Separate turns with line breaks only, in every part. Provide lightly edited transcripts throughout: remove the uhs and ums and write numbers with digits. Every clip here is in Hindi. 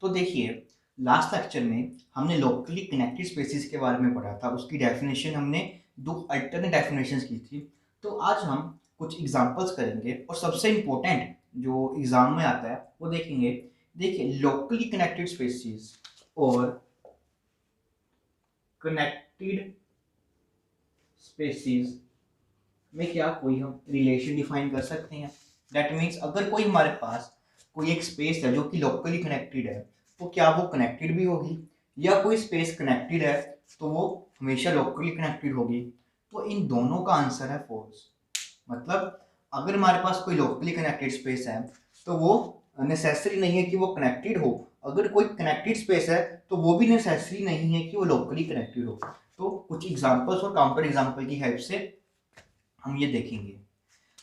तो देखिए, लास्ट लेक्चर में हमने लोकली कनेक्टेड स्पेसिस के बारे में पढ़ा था। उसकी डेफिनेशन हमने 2 अल्टरनेट डेफिनेशंस की थी। तो आज हम कुछ एग्जांपल्स करेंगे और सबसे इम्पोर्टेंट जो एग्जाम में आता है वो देखेंगे। देखिए, लोकली कनेक्टेड स्पेसिस और कनेक्टेड स्पेसिस में क्या कोई हम रिलेशन डिफाइन कर सकते हैं। दैट मीन्स अगर कोई हमारे पास कोई एक स्पेस है जो कि लोकली कनेक्टेड है, तो क्या वो कनेक्टेड भी होगी, या कोई स्पेस कनेक्टेड है तो वो हमेशा लोकली कनेक्टेड होगी। तो इन दोनों का आंसर है फॉल्स। मतलब अगर हमारे पास कोई लोकली कनेक्टेड स्पेस है तो वो नेसेसरी नहीं है कि वो कनेक्टेड हो। अगर कोई कनेक्टेड स्पेस है तो वो भी नेसेसरी नहीं है कि वो लोकली कनेक्टेड हो। तो कुछ एग्जांपल्स और काउंटर एग्जांपल की हेल्प से हम ये देखेंगे।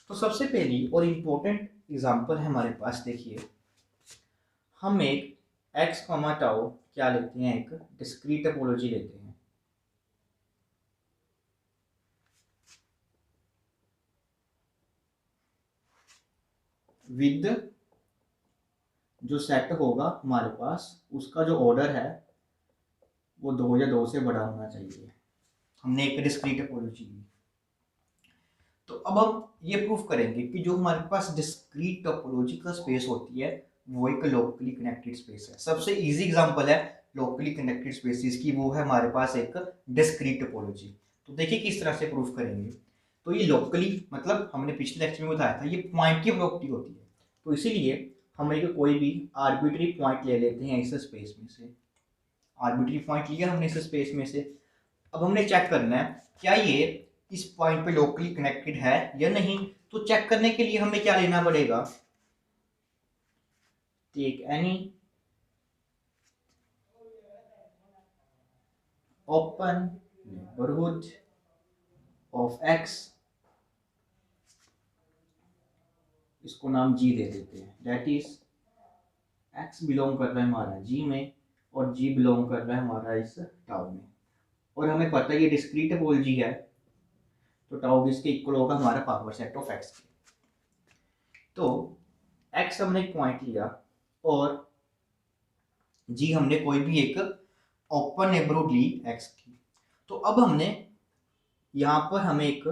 तो सबसे पहली और इम्पोर्टेंट एग्जांपल है हमारे पास। देखिए, हम एक x, टाउ क्या लेते हैं, एक डिस्क्रीट टोपोलॉजी लेते हैं। विद जो सेट होगा हमारे पास, उसका जो ऑर्डर है वो 2 या 2 से बड़ा होना चाहिए। हमने एक डिस्क्रीट टोपोलॉजी ली। तो अब हम ये प्रूफ करेंगे कि जो हमारे पास डिस्क्रीट टोपोलॉजिकल स्पेस होती है वो एक लोकली कनेक्टेड स्पेस है। सबसे इजी एग्जांपल है लोकली कनेक्टेड स्पेसिस की, वो है हमारे पास एक डिस्क्रीट टोपोलॉजी। तो देखिए किस तरह से प्रूफ करेंगे। तो ये लोकली मतलब हमने पिछले लेक्चर में बताया था ये पॉइंट की प्रॉपर्टी होती है। तो इसीलिए हम एक कोई भी आर्बिट्री पॉइंट ले लेते हैं इस स्पेस में से। आर्बिट्री पॉइंट लिया हमने इस स्पेस में से। अब हमने चेक करना है क्या ये इस पॉइंट पे लोकली कनेक्टेड है या नहीं। तो चेक करने के लिए हमें क्या लेना पड़ेगा, take any open neighbourhood of X, इसको नाम जी दे देते हैं। दैट इज एक्स बिलोंग कर रहा है हमारा जी में और जी बिलोंग कर रहा है हमारा इस टाउ में। और हमें पता है ये डिस्क्रीट टोपोलॉजी है तो टाउ इसके इक्वल होगा हमारा पावर सेट ऑफ एक्स के। तो एक्स हमने एक पॉइंट लिया और जी हमने कोई भी एक ओपन नेबरहुड ली एक्स की। तो अब हमने यहां पर हमें एक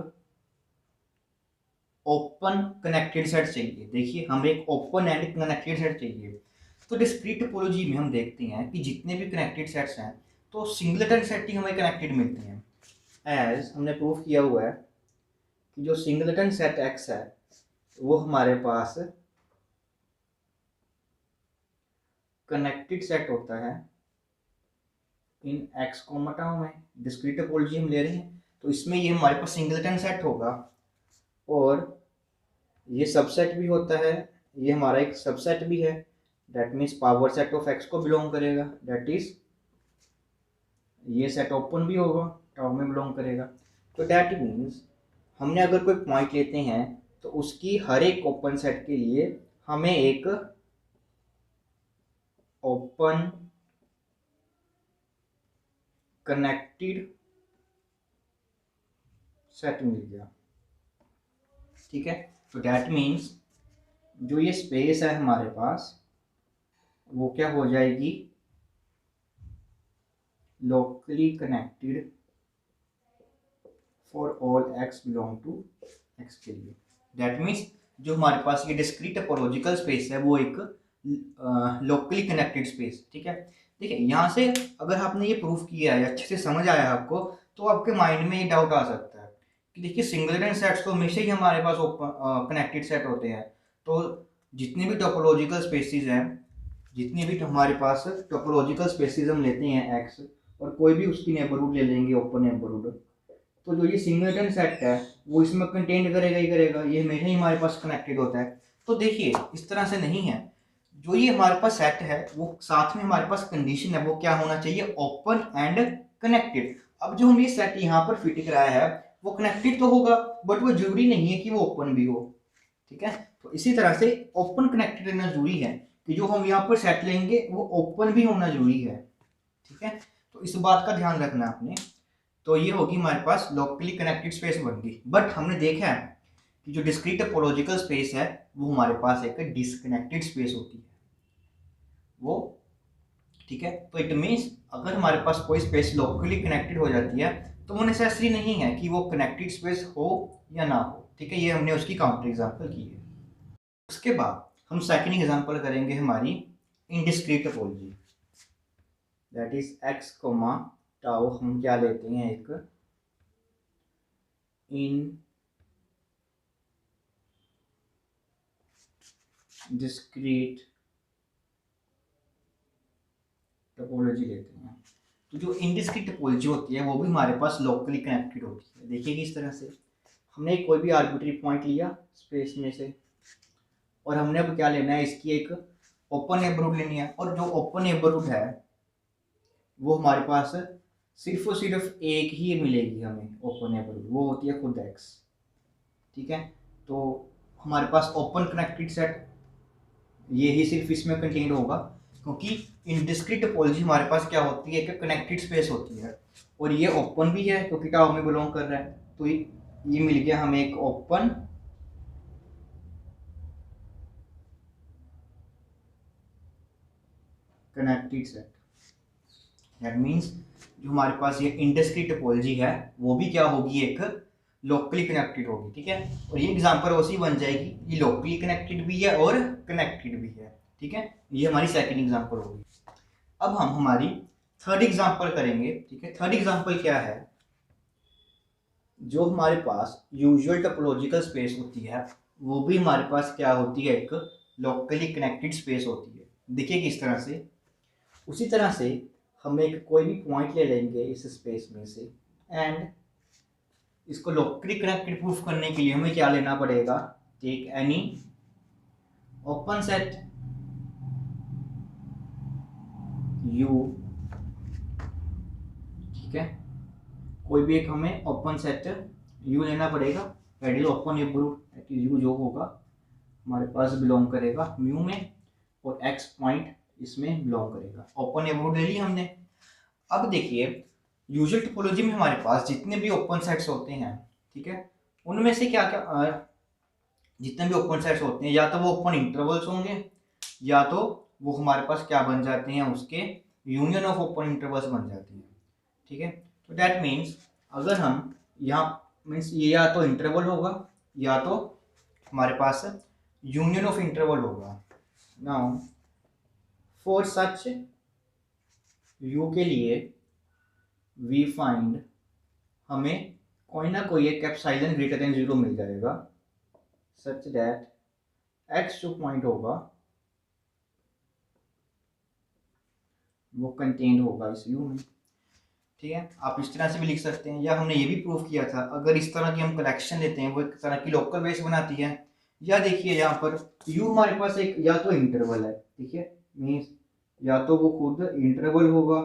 ओपन कनेक्टेड सेट चाहिए। देखिए, हमें एक ओपन एंड कनेक्टेड सेट चाहिए। तो डिस्क्रीट टोपोलॉजी में हम देखते हैं कि जितने भी कनेक्टेड सेट्स हैं तो सिंगलेटन सेट ही हमें कनेक्टेड मिलते हैं। एज हमने प्रूफ किया हुआ है कि जो सिंगलेटन सेट एक्स है वो हमारे पास कनेक्टेड सेट होता है इन एक्स टाउ में। डिस्क्रीट टोपोलॉजी हम ले रहे हैं तो इसमें ये हमारे पास सिंगलेटन सेट होगा और ये सबसेट भी होता है, ये हमारा एक सबसेट भी है। That means power set of x को बिलोंग करेगा। दैट इज ये सेट ओपन भी होगा, टाउ में बिलोंग करेगा। तो दैट मीन्स हमने अगर कोई पॉइंट लेते हैं तो उसकी हर एक ओपन सेट के लिए हमें एक ओपन कनेक्टेड सेट मिल गया। ठीक है, तो दैट मीन्स जो ये स्पेस है हमारे पास वो क्या हो जाएगी, locally connected for all X belong to X के लिए। दैट मीन्स जो हमारे पास ये डिस्क्रीट टोपोलॉजिकल स्पेस है वो एक लोकली कनेक्टेड स्पेस। ठीक है, देखिए यहाँ से अगर आपने ये प्रूफ किया है, अच्छे से समझ आया आपको, तो आपके माइंड में ये डाउट आ सकता है कि देखिए सिंगलेटन सेट्स तो हमेशा ही हमारे पास ओपन कनेक्टेड सेट होते हैं। तो जितने भी टोपोलॉजिकल स्पेसिस हैं, जितने भी हमारे पास टोपोलॉजिकल स्पेसिस हम लेते हैं एक्स और कोई भी उसकी नेबरहुड ले लेंगे ओपन नेबरहुड, तो जो ये सिंगलेटन सेट है वो इसमें कंटेन करेगा ही करेगा, ये हमेशा ही हमारे पास कनेक्टेड होता है। तो देखिए इस तरह से नहीं है, जो ये हमारे पास सेट है वो साथ में हमारे पास कंडीशन है वो क्या होना चाहिए, ओपन एंड कनेक्टेड। अब जो हम ये सेट यहाँ पर फिट कराया है वो कनेक्टेड तो होगा बट वो जरूरी नहीं है कि वो ओपन भी हो। ठीक है, तो इसी तरह से ओपन कनेक्टेड रहना जरूरी है कि जो हम यहाँ पर सेट लेंगे वो ओपन भी होना जरूरी है। ठीक है, तो इस बात का ध्यान रखना आपने। तो ये होगी हमारे पास लोकली कनेक्टेड स्पेस बन गई। बट हमने देखा है कि जो डिस्क्रीट टोपोलॉजिकल स्पेस है वो हमारे पास एक डिस्कनेक्टेड स्पेस होती है। वो ठीक है। तो इट मीन्स अगर हमारे पास कोई स्पेस लोकली कनेक्टेड हो जाती है तो वो नेसेसरी नहीं है कि वो कनेक्टेड स्पेस हो या ना हो, ठीक है। ये हमने उसकी काउंटर एग्जांपल की है। उसके बाद हम सेकंड एग्जांपल करेंगे हमारी indiscrete topology, that is X comma tau. हम क्या लेते हैं, एक इनडिस्क्रीट टोपोलॉजी लेते हैं। तो जो इनडिस्क्रीट टोपोलॉजी होती है वो भी हमारे पास लोकली कनेक्टेड होती है। देखिए इस तरह से हमने कोई भी आर्बिट्री पॉइंट लिया स्पेस में से, और हमने अब क्या लेना है, इसकी एक ओपन नेबरहुड लेनी है। और जो ओपन नेबरहुड है वो हमारे पास सिर्फ और सिर्फ एक ही मिलेगी हमें ओपन नेबरहुड, वो होती है खुद एक्स, ठीक है। तो हमारे पास ओपन कनेक्टेड सेट ये ही सिर्फ इसमें कंटेन्ड होगा, क्योंकि इनडिस्क्रीट टोपोलॉजी हमारे पास क्या होती है कि कनेक्टेड स्पेस होती है, और ये ओपन भी है क्योंकि टाउ में बिलोंग कर रहा है। तो ये मिल गया हमें एक open connected set. That means जो हमारे पास ये इनडिस्क्रीट टोपोलॉजी है वो भी क्या होगी, एक लोकली कनेक्टेड होगी, ठीक है। और ये एग्जांपल वैसी बन जाएगी, ये लोकली कनेक्टेड भी है और कनेक्टेड भी है, ठीक है। ये हमारी सेकंड एग्जांपल होगी। अब हम हमारी थर्ड एग्जांपल करेंगे, ठीक है। थर्ड एग्जांपल क्या है, जो हमारे पास यूजुअल टोपोलॉजिकल स्पेस होती है वो भी हमारे पास क्या होती है, एक लोकली कनेक्टेड स्पेस होती है। देखिए किस तरह से, उसी तरह से हम एक कोई भी पॉइंट ले लेंगे इस स्पेस में से, एंड इसको लोकली कनेक्टेड प्रूफ करने के लिए हमें क्या लेना पड़ेगा, take any open set U, ठीक है। कोई भी एक हमें ओपन सेट यू लेना पड़ेगा, that is open neighbourhood, that is you जो होगा हमारे पास बिलोंग करेगा म्यू में, और एक्स पॉइंट इसमें बिलोंग करेगा। ओपन नेबरहुड ले लिया हमने। अब देखिए यूजुअल टोपोलॉजी में हमारे पास जितने भी ओपन सेट्स होते हैं, ठीक है, उनमें से क्या क्या जितने भी ओपन सेट्स होते हैं या तो वो ओपन इंटरवल्स होंगे, या तो वो हमारे पास क्या बन जाते हैं, उसके यूनियन ऑफ ओपन इंटरवल्स बन जाती हैं, ठीक है। तो दैट मीन्स अगर हम यहाँ मीन्स ये या तो इंटरवल होगा या तो हमारे पास यूनियन ऑफ इंटरवल होगा। नाउ फॉर सच यू के लिए वी फाइंड हमें कोई ना कोई एक एप्सिलॉन ग्रेटर देन 0 मिल जाएगा, सच दैट एक्स जो पॉइंट होगा वो कंटेन्ड होगा इस यू में, ठीक है। आप इस तरह से भी लिख सकते हैं, या हमने ये भी प्रूव किया था अगर इस तरह की हम कलेक्शन लेते हैं वो एक तरह की लोकल बेस बनाती है। या देखिए यहाँ पर यू हमारे पास एक या तो इंटरवल है, ठीक है, मीन्स या तो वो खुद इंटरवल होगा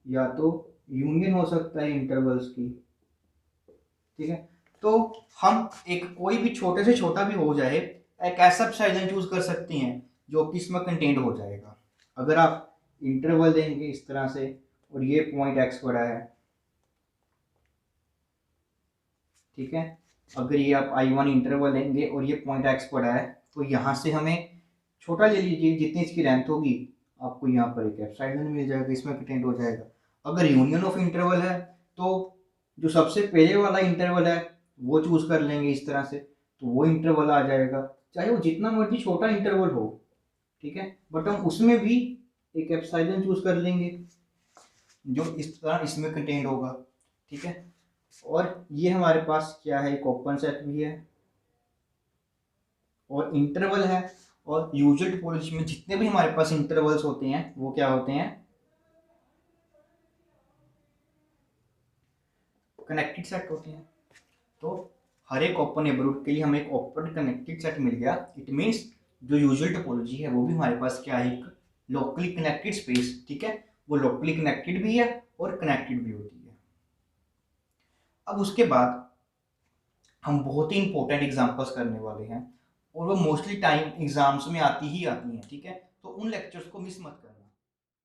या तो यूनियन हो सकता है इंटरवल्स की, ठीक है। तो हम एक कोई भी छोटे से छोटा भी हो जाए एक ऐसा एप्सिलॉन चूज कर सकते हैं जो कि इसमें कंटेन्ड हो जाएगा। अगर आप इंटरवल देंगे इस तरह से और ये पॉइंट एक्स बड़ा है, ठीक है, अगर ये आप I1 इंटरवल लेंगे और ये पॉइंट एक्स बड़ा है तो यहाँ से हमें छोटा ले लीजिए, जितनी इसकी लेंथ होगी आपको यहाँ पर एक एप्सिलॉन मिल जाएगा, इसमें कंटेंट हो जाएगा। अगर यूनियन ऑफ इंटरवल है तो जो सबसे पहले वाला इंटरवल है वो चूज कर लेंगे इस तरह से, तो वो इंटरवल आ जाएगा, चाहे वो जितना मर्जी छोटा इंटरवल हो, ठीक है, बट हम उसमें भी एक एप्सिलॉन चूज कर लेंगे जो इस तरह इसमें कंटेंट होगा, ठीक है। और ये हमारे पास क्या है, एक ओपन सेट भी है और इंटरवल है। और यूजुअल टोपोलॉजी में जितने भी हमारे पास इंटरवल्स होते हैं वो क्या होते हैं, कनेक्टेड सेट होते हैं। तो हर एक ओपन नेबरहुड के लिए हमें एक ओपन कनेक्टेड सेट मिल गया। इट मीन्स जो यूजुअल टोपोलॉजी है वो भी हमारे पास क्या है, एक लोकली कनेक्टेड स्पेस, ठीक है, वो लोकली कनेक्टेड भी है और कनेक्टेड भी होती है। अब उसके बाद हम बहुत ही इंपॉर्टेंट एग्जांपल्स करने वाले हैं और वो मोस्टली टाइम एग्जाम्स में आती ही आती हैं, ठीक है। तो उन लेक्चर्स को मिस मत करना।